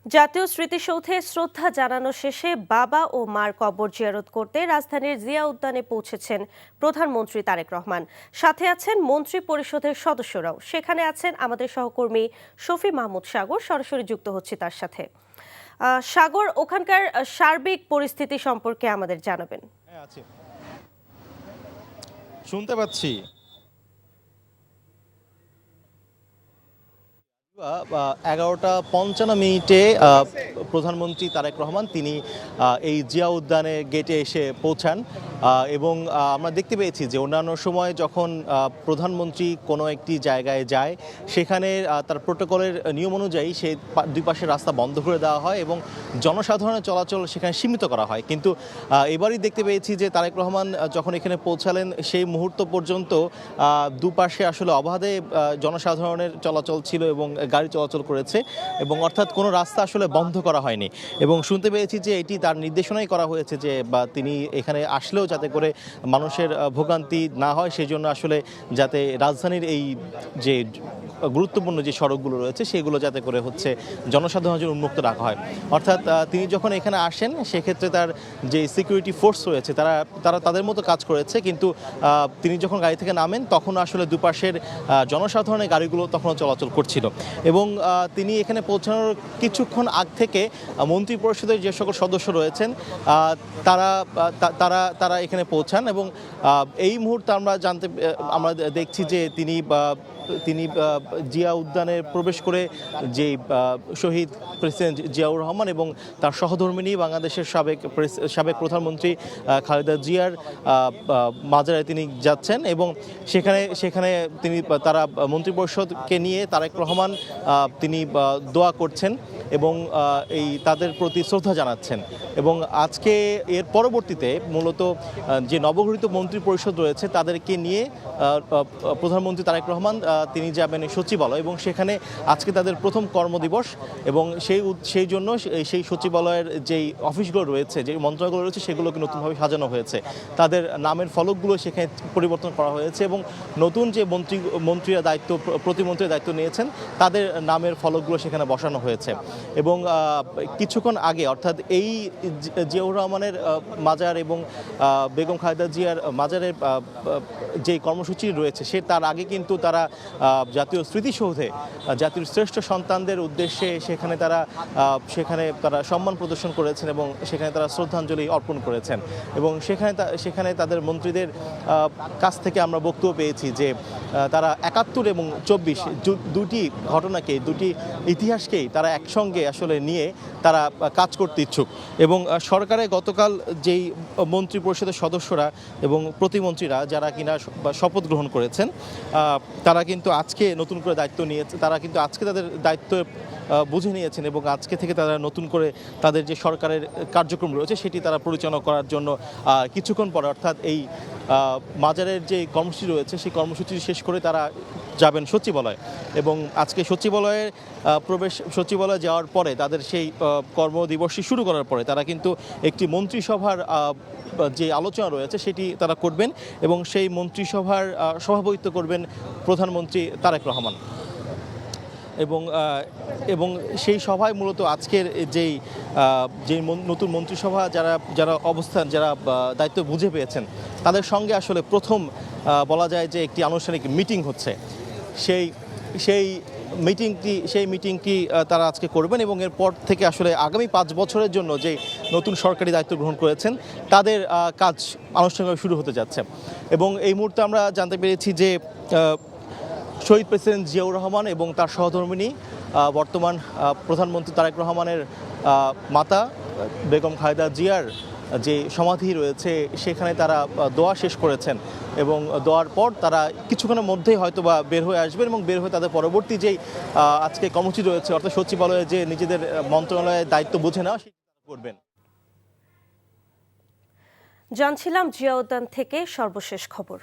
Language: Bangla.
জাতীয় স্মৃতিসৌধে শ্রদ্ধা জানানো শেষে বাবা ও মার কবর জিয়ারত করতে রাজধানীর জিয়া উদ্যানে পৌঁছেছেন প্রধানমন্ত্রী তারেক রহমান। সাথে আছেন মন্ত্রী পরিষদের সদস্যরাও। সেখানে আছেন আমাদের সহকর্মী শফি মাহমুদ সাগর। সরাসরি যুক্ত হচ্ছে তার সাথে। সাগর, ওখানকার সার্বিক পরিস্থিতি সম্পর্কে আমাদের জানাবেন। হ্যাঁ, আছি, শুনতে পাচ্ছি। 11:55 প্রধানমন্ত্রী তারেক রহমান তিনি এই জিয়া উদ্যানে গেটে এসে পৌঁছান এবং আমরা দেখতে পেয়েছি যে অন্যান্য সময় যখন প্রধানমন্ত্রী কোনো একটি জায়গায় যায় সেখানে তার প্রোটোকলের নিয়ম অনুযায়ী সেই দুই পাশের রাস্তা বন্ধ করে দেওয়া হয় এবং জনসাধারণের চলাচল সেখানে সীমিত করা হয়। কিন্তু এবারই দেখতে পেয়েছি যে তারেক রহমান যখন এখানে পৌঁছালেন সেই মুহূর্ত পর্যন্ত দুপাশে আসলে অবাধে জনসাধারণের চলাচল ছিল এবং গাড়ি চলাচল করেছে এবং অর্থাৎ কোনো রাস্তা আসলে বন্ধ করা হয়নি। এবং শুনতে পেয়েছি যে এটি তার নির্দেশনাই করা হয়েছে যে বা তিনি এখানে আসলেও যাতে করে মানুষের ভোগান্তি না হয় সেই জন্য আসলে যাতে রাজধানীর এই যে গুরুত্বপূর্ণ যে সড়কগুলো রয়েছে সেগুলো যাতে করে হচ্ছে জনসাধারণের জন্য উন্মুক্ত রাখা হয়। অর্থাৎ তিনি যখন এখানে আসেন সেক্ষেত্রে তার যে সিকিউরিটি ফোর্স রয়েছে তারা তাদের মতো কাজ করেছে, কিন্তু তিনি যখন গাড়ি থেকে নামেন তখন আসলে দুপাশের জনসাধারণের গাড়িগুলো তখনও চলাচল করছিল এবং তিনি এখানে পৌঁছানোর কিছুক্ষণ আগ থেকে মন্ত্রী পরিষদের যে সকল সদস্য রয়েছেন তারা তারা তারা এখানে পৌঁছান এবং এই মুহূর্তে আমরা দেখছি যে তিনি জিয়া উদ্যানে প্রবেশ করে যে শহীদ প্রেসিডেন্ট জিয়াউর রহমান এবং তার সহধর্মিণী বাংলাদেশের সাবেক প্রধানমন্ত্রী খালেদা জিয়ার মাজারে তিনি যাচ্ছেন এবং সেখানে তারা মন্ত্রিপরিষদকে নিয়ে তারেক রহমান তিনি দোয়া করছেন এবং তাদের প্রতি শ্রদ্ধা জানাচ্ছেন। এবং আজকে এর পরবর্তীতে মূলত যে নবগঠিত মন্ত্রী পরিষদ রয়েছে তাদেরকে নিয়ে প্রধানমন্ত্রী তারেক রহমান তিনি যাবেন সচিবালয় এবং সেখানে আজকে তাদের প্রথম কর্মদিবস এবং সেই জন্য সেই সচিবালয়ের যেই অফিসগুলো রয়েছে, যে মন্ত্রণালয়গুলো রয়েছে সেগুলোকে নতুনভাবে সাজানো হয়েছে। তাদের নামের ফলকগুলো সেখানে পরিবর্তন করা হয়েছে এবং নতুন যে মন্ত্রীরা প্রতিমন্ত্রীর দায়িত্ব নিয়েছেন তাদের নামের ফলকগুলো সেখানে বসানো হয়েছে। এবং কিছুক্ষণ আগে অর্থাৎ এই জিয়াউর রহমানের মাজার এবং বেগম খালেদা জিয়ার মাজারের যে কর্মসূচি রয়েছে তার আগে কিন্তু তারা জাতীয় স্মৃতিসৌধে জাতির শ্রেষ্ঠ সন্তানদের উদ্দেশ্যে সেখানে তারা সম্মান প্রদর্শন করেছেন এবং সেখানে তারা শ্রদ্ধাঞ্জলি অর্পণ করেছেন এবং সেখানে তাদের মন্ত্রীদের কাছ থেকে আমরা বক্তব্য পেয়েছি যে তারা 71 এবং 24 দুটি ইতিহাসকেই তারা একসঙ্গে আসলে নিয়ে তারা কাজ করতে ইচ্ছুক। এবং সরকারে গতকাল যেই মন্ত্রী পরিষদের সদস্যরা এবং প্রতিমন্ত্রীরা যারা কিনা শপথ গ্রহণ করেছেন তারা কিন্তু আজকে নতুন করে দায়িত্ব নিয়েছে, তারা কিন্তু আজকে তাদের দায়িত্ব বুঝে নিয়েছেন এবং আজকে থেকে তারা নতুন করে তাদের যে সরকারের কার্যক্রম রয়েছে সেটি তারা পরিচালনা করার জন্য কিছুক্ষণ পরে অর্থাৎ এই মাজারের যে কর্মসূচি রয়েছে সেই কর্মসূচি শেষ করে তারা যাবেন সচিবালয় এবং আজকে সচিবালয়ে যাওয়ার পরে তাদের সেই কর্মদিবসটি শুরু করার পরে তারা কিন্তু একটি মন্ত্রিসভার যে আলোচনা রয়েছে সেটি তারা করবেন এবং সেই মন্ত্রিসভার সভাপতিত্ব করবেন প্রধানমন্ত্রী তারেক রহমান এবং সেই সভায় মূলত আজকের যে নতুন মন্ত্রিসভা যারা দায়িত্ব বুঝে পেয়েছেন তাদের সঙ্গে আসলে প্রথম বলা যায় যে একটি আনুষ্ঠানিক মিটিং হচ্ছে। সেই মিটিংটি তারা আজকে করবেন এবং এরপর থেকে আসলে আগামী 5 বছরের জন্য যে নতুন সরকারি দায়িত্ব গ্রহণ করেছেন তাদের কাজ আনুষ্ঠানিকভাবে শুরু হতে যাচ্ছে। এবং এই মুহূর্তে আমরা জানতে পেরেছি যে শহীদ প্রেসিডেন্ট জিয়াউর রহমান এবং তার সহধর্মিণী বর্তমান প্রধানমন্ত্রী তারেক রহমানের মাতা বেগম খালেদা জিয়ার যে সমাধি রয়েছে সেখানে তারা দোয়া শেষ করেছেন এবং দোয়ার পর তারা কিছুক্ষণের মধ্যেই হয়তো বা বের হয়ে আসবেন এবং বের হয়ে তাদের পরবর্তী যেই আজকে কর্মসূচি রয়েছে অর্থাৎ সচিবালয়ে যে নিজেদের মন্ত্রণালয়ের দায়িত্ব বুঝে নেওয়া সেটা করবেন। জানছিলাম জিয়া উদ্যান থেকে সর্বশেষ খবর।